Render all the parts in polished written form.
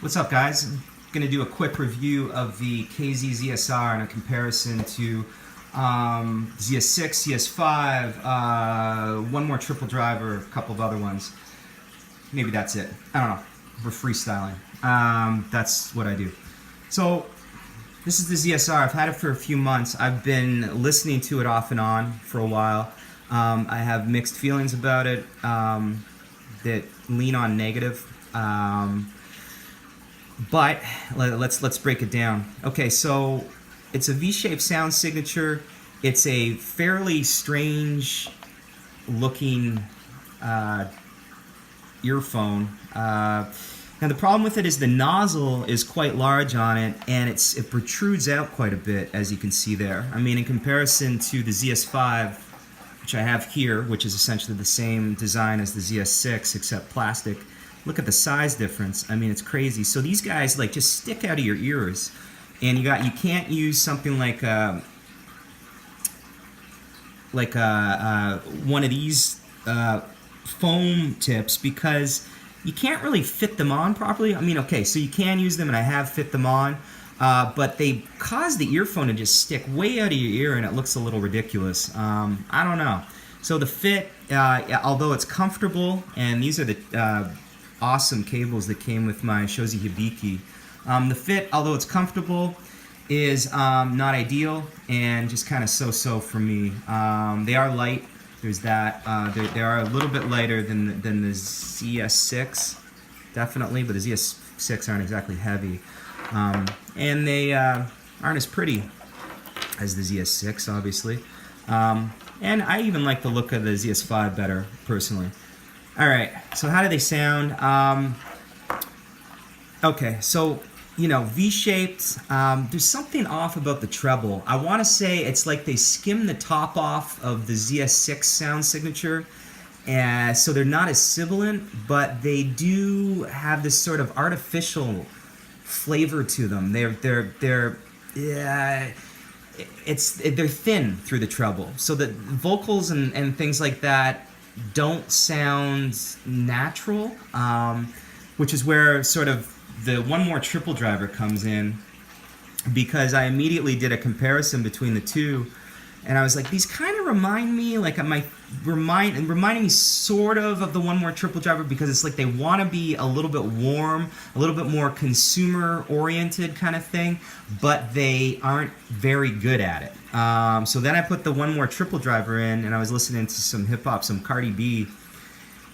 What's up, guys? I'm going to do a quick review of the KZ ZSR in a comparison to ZS6, ZS5, one more triple driver, a couple of other ones. Maybe that's it. I don't know. We're freestyling. That's what I do. So this is the ZSR. I've had it for a few months. I've been listening to it off and on for a while. I have mixed feelings about it that lean on negative. But let's break it down. Okay, so it's a V-shaped sound signature. It's a fairly strange looking earphone. Now the problem with it is the nozzle is quite large on it, and it protrudes out quite a bit, as you can see there. I mean, in comparison to the ZS5, which I have here, which is essentially the same design as the ZS6 except plastic. Look at the size difference. I mean, it's crazy. So these guys like just stick out of your ears, and you can't use something like one of these foam tips because you can't really fit them on properly. I mean, okay, so you can use them, and I have fit them on, but they cause the earphone to just stick way out of your ear, and it looks a little ridiculous. I don't know. So the fit, although it's comfortable, and these are the awesome cables that came with my Shozi Hibiki. The fit, although it's comfortable, is not ideal and just kind of so-so for me. They are light. There's that. They are a little bit lighter than the ZS6, definitely, but the ZS6 aren't exactly heavy. And they aren't as pretty as the ZS6, obviously. And I even like the look of the ZS5 better, personally. Alright, so how do they sound? Okay, so, you know, V-shaped, there's something off about the treble. I want to say it's like they skimmed the top off of the ZS6 sound signature, and so they're not as sibilant, but they do have this sort of artificial flavor to them. They're thin through the treble, so the vocals and things like that don't sound natural, which is where sort of the one more triple driver comes in, because I immediately did a comparison between the two, and I was like, these kind of remind me, like reminding me sort of the one more triple driver, because it's like they want to be a little bit warm, a little bit more consumer oriented kind of thing, but they aren't very good at it. So then I put the one more triple driver in, and I was listening to some hip hop, some Cardi B,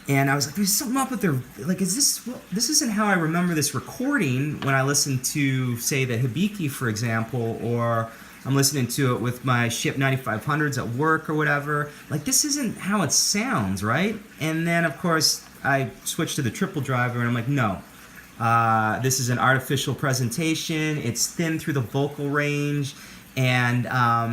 and I was like, there's something up with their, like, this isn't how I remember this recording when I listen to, say, the Hibiki, for example, or I'm listening to it with my Ship 9500s at work or whatever. Like, this isn't how it sounds, right? And then, of course, I switched to the triple driver, and I'm like, no. This is an artificial presentation. It's thin through the vocal range, and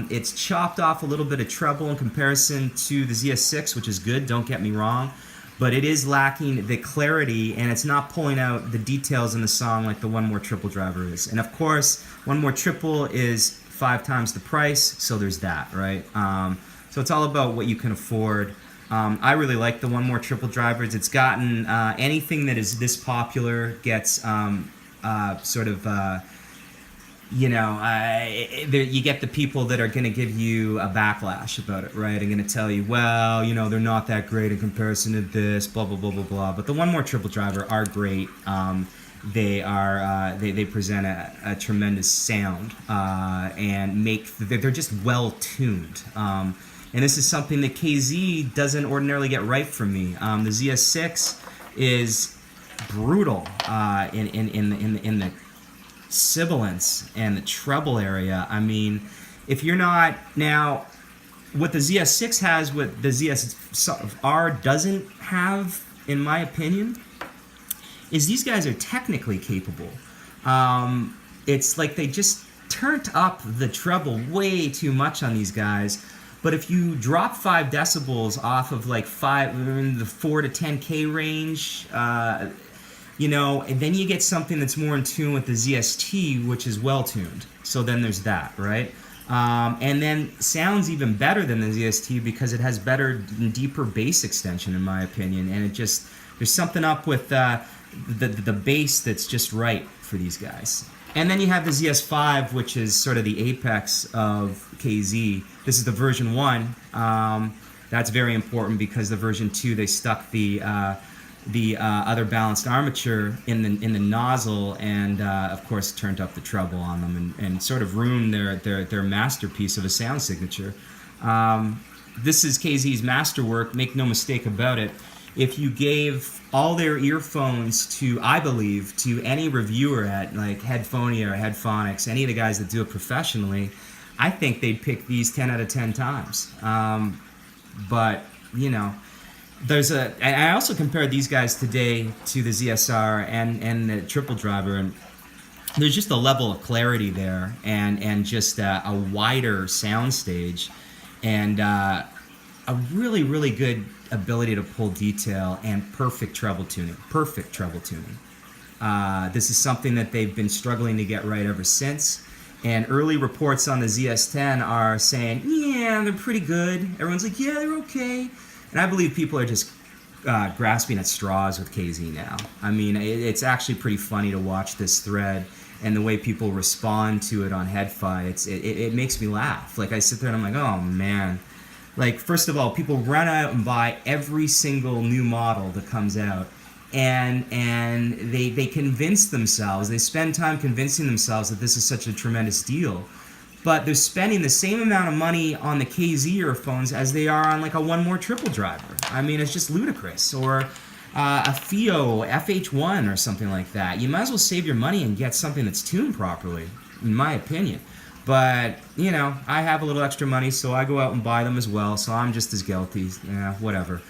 it's chopped off a little bit of treble in comparison to the ZS6, which is good, don't get me wrong. But it is lacking the clarity, and it's not pulling out the details in the song like the One More Triple driver is. And of course, One More Triple is 5 times the price, so there's that, right? So it's all about what you can afford. I really like the One More Triple drivers. It's gotten anything that is this popular gets you get the people that are going to give you a backlash about it, right? And going to tell you, well, you know, they're not that great in comparison to this, blah, blah, blah, blah, blah. But the One More Triple driver are great. They present a tremendous sound, and they're just well tuned. And this is something that KZ doesn't ordinarily get right from me. The ZS6 is brutal in the sibilance and the treble area. I mean, if you're not, now what the ZS6 has, what the ZSR doesn't have, in my opinion, is these guys are technically capable. It's like they just turned up the treble way too much on these guys. But if you drop 5 decibels off of like in the 4 to 10K range, you know, and then you get something that's more in tune with the ZST, which is well tuned. So then there's that, right? And then sounds even better than the ZST because it has better and deeper bass extension, in my opinion. And it just, there's something up with the bass that's just right for these guys. And then you have the ZS5, which is sort of the apex of KZ. This is the version 1. That's very important because the version 2, they stuck the other balanced armature in the nozzle, and of course turned up the treble on them, and sort of ruined their masterpiece of a sound signature. This is KZ's masterwork, make no mistake about it. If you gave all their earphones to, I believe, to any reviewer at like Headphonia or Headphonics, any of the guys that do it professionally, I think they'd pick these 10 out of 10 times. But, you know, and I also compared these guys today to the ZSR and the triple driver, and there's just a level of clarity there, and just a wider sound stage, and a really, really good ability to pull detail and perfect treble tuning. This is something that they've been struggling to get right ever since. And early reports on the ZS10 are saying, yeah, they're pretty good. Everyone's like, yeah, they're okay. And I believe people are just grasping at straws with KZ now. I mean, it's actually pretty funny to watch this thread and the way people respond to it on HeadFi. It makes me laugh. Like, I sit there and I'm like, oh, man. Like, first of all, people run out and buy every single new model that comes out, and they convince themselves, they spend time convincing themselves that this is such a tremendous deal, but they're spending the same amount of money on the KZ earphones as they are on like a One More triple driver. I mean, it's just ludicrous. Or a FIO FH1 or something like that. You might as well save your money and get something that's tuned properly, in my opinion. But, you know, I have a little extra money, so I go out and buy them as well, so I'm just as guilty. Yeah, whatever.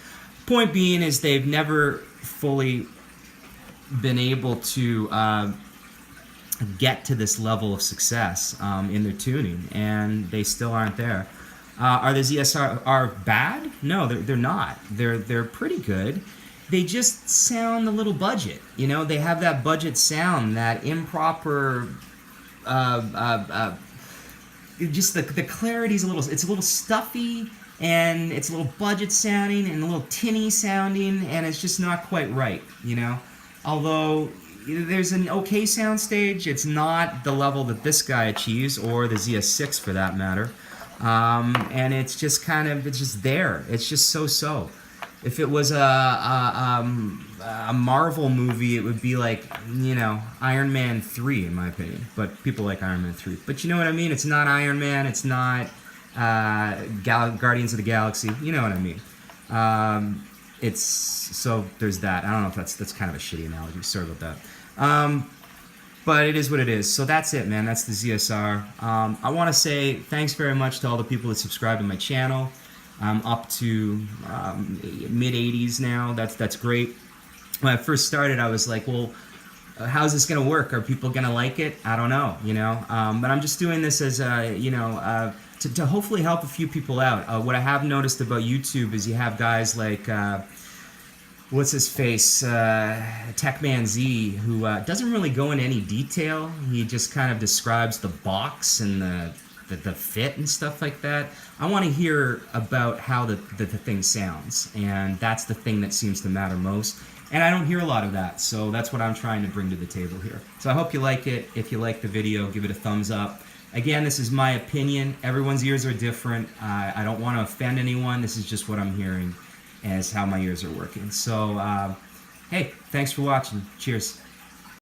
Point being is they've never fully been able to get to this level of success in their tuning, and they still aren't there. Are the ZSR bad? No, they're not. They're pretty good. They just sound a little budget. You know, they have that budget sound, that improper... just the clarity's it's a little stuffy, and it's a little budget sounding and a little tinny sounding, and it's just not quite right, you know. Although there's an okay sound stage, it's not the level that this guy achieves, or the ZS6 for that matter. And it's just it's just there. It's just so. If it was a Marvel movie, it would be like, you know, Iron Man 3, in my opinion. But people like Iron Man 3. But you know what I mean? It's not Iron Man. It's not Guardians of the Galaxy. You know what I mean? So there's that. I don't know if that's kind of a shitty analogy. Sorry about that. But it is what it is. So that's it, man. That's the ZSR. I want to say thanks very much to all the people that subscribe to my channel. I'm up to mid-80s now. That's great. When I first started, I was like, well, how's this going to work? Are people going to like it? I don't know, you know. But I'm just doing this as, you know, to hopefully help a few people out. What I have noticed about YouTube is you have guys like, what's his face, Techman Z, who doesn't really go into any detail. He just kind of describes the box and the fit and stuff like that. I want to hear about how the thing sounds, and that's the thing that seems to matter most. And I don't hear a lot of that, so that's what I'm trying to bring to the table here. So I hope you like it. If you like the video, give it a thumbs up. Again, this is my opinion. Everyone's ears are different. I don't want to offend anyone. This is just what I'm hearing as how my ears are working. So, hey, thanks for watching. Cheers.